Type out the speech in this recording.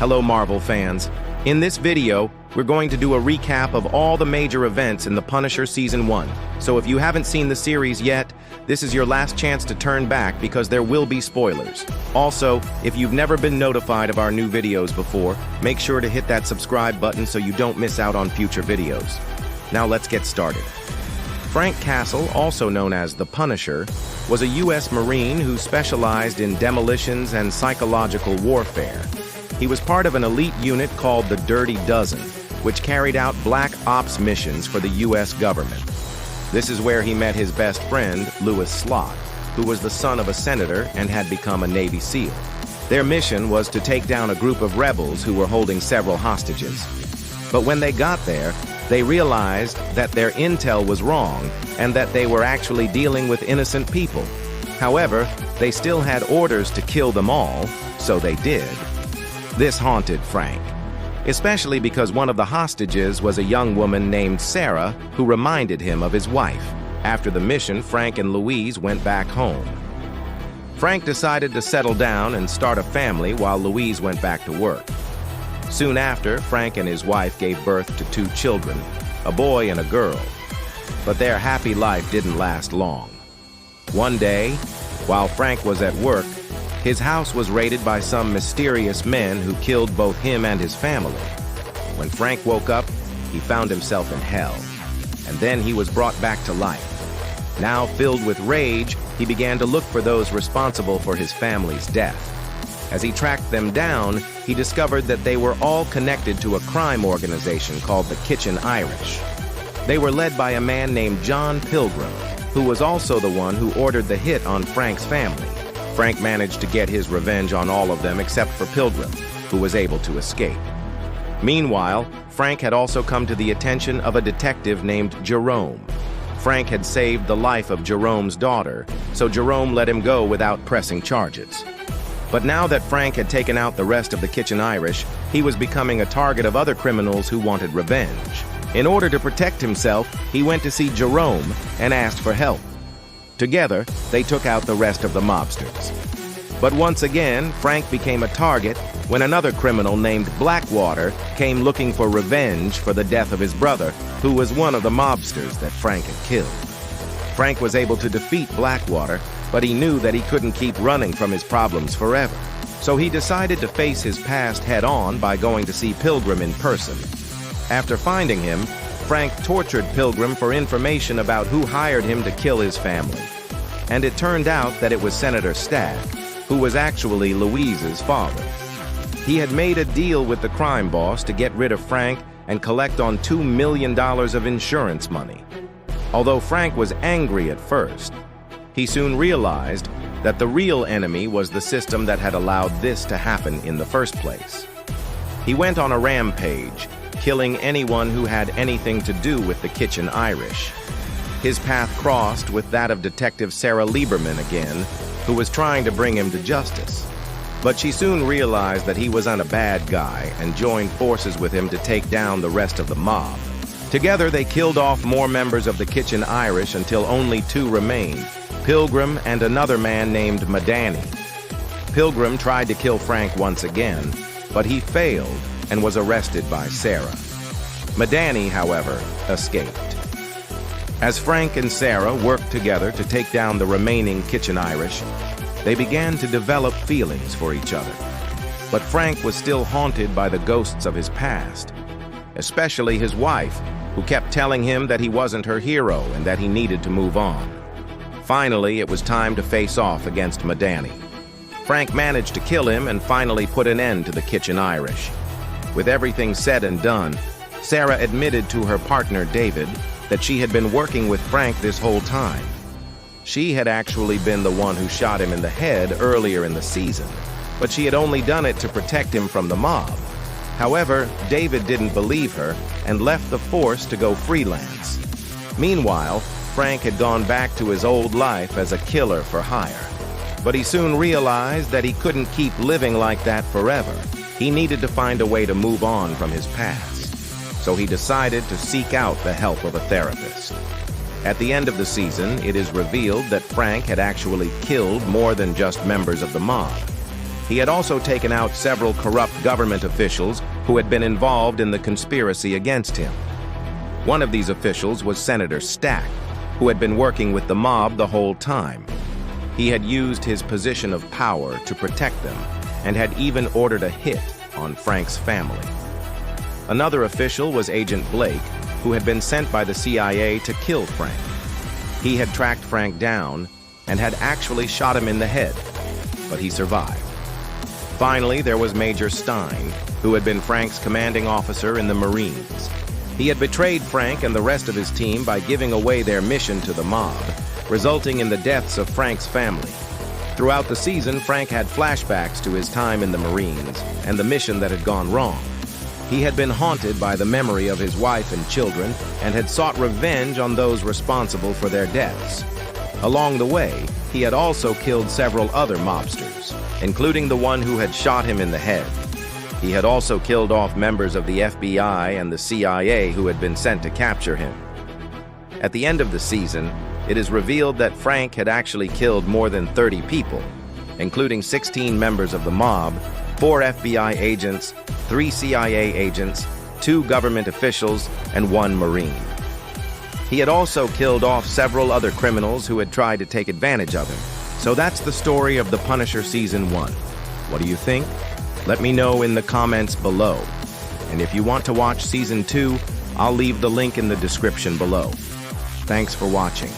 Hello, Marvel fans. In this video, we're going to do a recap of all the major events in The Punisher Season 1. So if you haven't seen the series yet, this is your last chance to turn back because there will be spoilers. Also, if you've never been notified of our new videos before, make sure to hit that subscribe button so you don't miss out on future videos. Now let's get started. Frank Castle, also known as the Punisher, was a U.S. Marine who specialized in demolitions and psychological warfare. He was part of an elite unit called the Dirty Dozen, which carried out black ops missions for the U.S. government. This is where he met his best friend, Louis Slott, who was the son of a senator and had become a Navy SEAL. Their mission was to take down a group of rebels who were holding several hostages. But when they got there, they realized that their intel was wrong and that they were actually dealing with innocent people. However, they still had orders to kill them all, so they did. This haunted Frank, especially because one of the hostages was a young woman named Sarah who reminded him of his wife. After the mission, Frank and Louise went back home. Frank decided to settle down and start a family while Louise went back to work. Soon after, Frank and his wife gave birth to 2 children, a boy and a girl. But their happy life didn't last long. One day, while Frank was at work, his house was raided by some mysterious men who killed both him and his family. When Frank woke up, he found himself in hell, and then he was brought back to life. Now filled with rage, he began to look for those responsible for his family's death. As he tracked them down, he discovered that they were all connected to a crime organization called the Kitchen Irish. They were led by a man named John Pilgrim, who was also the one who ordered the hit on Frank's family. Frank managed to get his revenge on all of them except for Pilgrim, who was able to escape. Meanwhile, Frank had also come to the attention of a detective named Jerome. Frank had saved the life of Jerome's daughter, so Jerome let him go without pressing charges. But now that Frank had taken out the rest of the Kitchen Irish, he was becoming a target of other criminals who wanted revenge. In order to protect himself, he went to see Jerome and asked for help. Together, they took out the rest of the mobsters. But once again, Frank became a target when another criminal named Blackwater came looking for revenge for the death of his brother, who was one of the mobsters that Frank had killed. Frank was able to defeat Blackwater, but he knew that he couldn't keep running from his problems forever. So he decided to face his past head-on by going to see Pilgrim in person. After finding him, Frank tortured Pilgrim for information about who hired him to kill his family. And it turned out that it was Senator Stagg, who was actually Louise's father. He had made a deal with the crime boss to get rid of Frank and collect on $2 million of insurance money. Although Frank was angry at first, he soon realized that the real enemy was the system that had allowed this to happen in the first place. He went on a rampage, killing anyone who had anything to do with the Kitchen Irish. His path crossed with that of Detective Sarah Lieberman again, who was trying to bring him to justice. But she soon realized that he wasn't a bad guy and joined forces with him to take down the rest of the mob. Together, they killed off more members of the Kitchen Irish until only 2 remained, Pilgrim and another man named Madani. Pilgrim tried to kill Frank once again, but he failed and was arrested by Sarah. Madani, however, escaped. As Frank and Sarah worked together to take down the remaining Kitchen Irish, they began to develop feelings for each other. But Frank was still haunted by the ghosts of his past, especially his wife, who kept telling him that he wasn't her hero and that he needed to move on. Finally, it was time to face off against Madani. Frank managed to kill him and finally put an end to the Kitchen Irish. With everything said and done, Sarah admitted to her partner David that she had been working with Frank this whole time. She had actually been the one who shot him in the head earlier in the season, but she had only done it to protect him from the mob. However, David didn't believe her and left the force to go freelance. Meanwhile, Frank had gone back to his old life as a killer for hire. But he soon realized that he couldn't keep living like that forever. He needed to find a way to move on from his past. So he decided to seek out the help of a therapist. At the end of the season, it is revealed that Frank had actually killed more than just members of the mob. He had also taken out several corrupt government officials who had been involved in the conspiracy against him. One of these officials was Senator Stack, who had been working with the mob the whole time. He had used his position of power to protect them and had even ordered a hit on Frank's family. Another official was Agent Blake, who had been sent by the CIA to kill Frank. He had tracked Frank down and had actually shot him in the head, but he survived. Finally, there was Major Stein, who had been Frank's commanding officer in the Marines. He had betrayed Frank and the rest of his team by giving away their mission to the mob, resulting in the deaths of Frank's family. Throughout the season, Frank had flashbacks to his time in the Marines and the mission that had gone wrong. He had been haunted by the memory of his wife and children and had sought revenge on those responsible for their deaths. Along the way, he had also killed several other mobsters, including the one who had shot him in the head. He had also killed off members of the FBI and the CIA who had been sent to capture him. At the end of the season, it is revealed that Frank had actually killed more than 30 people, including 16 members of the mob, 4 FBI agents, 3 CIA agents, 2 government officials, and 1 Marine. He had also killed off several other criminals who had tried to take advantage of him. So that's the story of The Punisher Season 1. What do you think? Let me know in the comments below. And if you want to watch Season 2, I'll leave the link in the description below. Thanks for watching.